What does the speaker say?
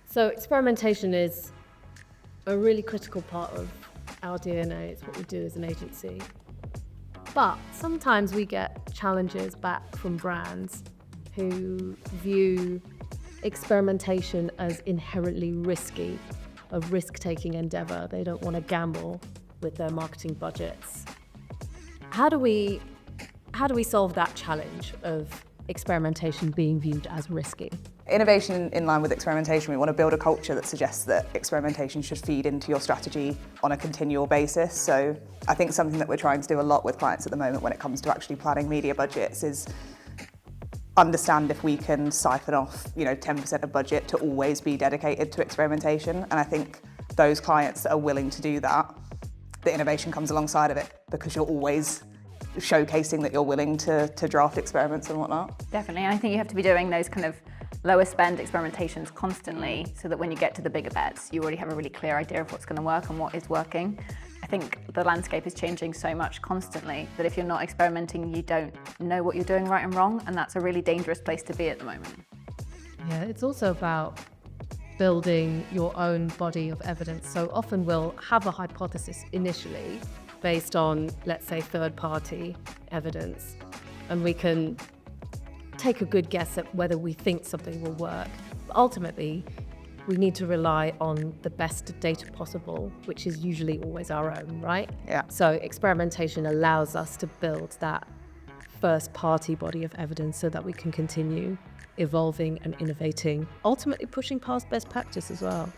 So experimentation is a really critical part of our DNA. It's what we do as an agency. But sometimes we get challenges back from brands who view experimentation as inherently risky, a risk-taking endeavor. They don't want to gamble with their marketing budgets. How do we solve that challenge of experimentation being viewed as risky? Innovation in line with experimentation, we want to build a culture that suggests that experimentation should feed into your strategy on a continual basis. So I think something that we're trying to do a lot with clients at the moment when it comes to actually planning media budgets is understand if we can siphon off, 10% of budget to always be dedicated to experimentation. And I think those clients that are willing to do that, the innovation comes alongside of it because you're always showcasing that you're willing to draft experiments and whatnot. Definitely, and I think you have to be doing those kind of lower spend experimentations constantly so that when you get to the bigger bets, you already have a really clear idea of what's going to work and what is working. I think the landscape is changing so much constantly that if you're not experimenting, you don't know what you're doing right and wrong, and that's a really dangerous place to be at the moment. Yeah, it's also about building your own body of evidence. So often we'll have a hypothesis initially based on, let's say, third-party evidence, and we can take a good guess at whether we think something will work. But ultimately, we need to rely on the best data possible, which is usually always our own, right? Yeah. So experimentation allows us to build that first-party body of evidence so that we can continue evolving and innovating, ultimately pushing past best practice as well.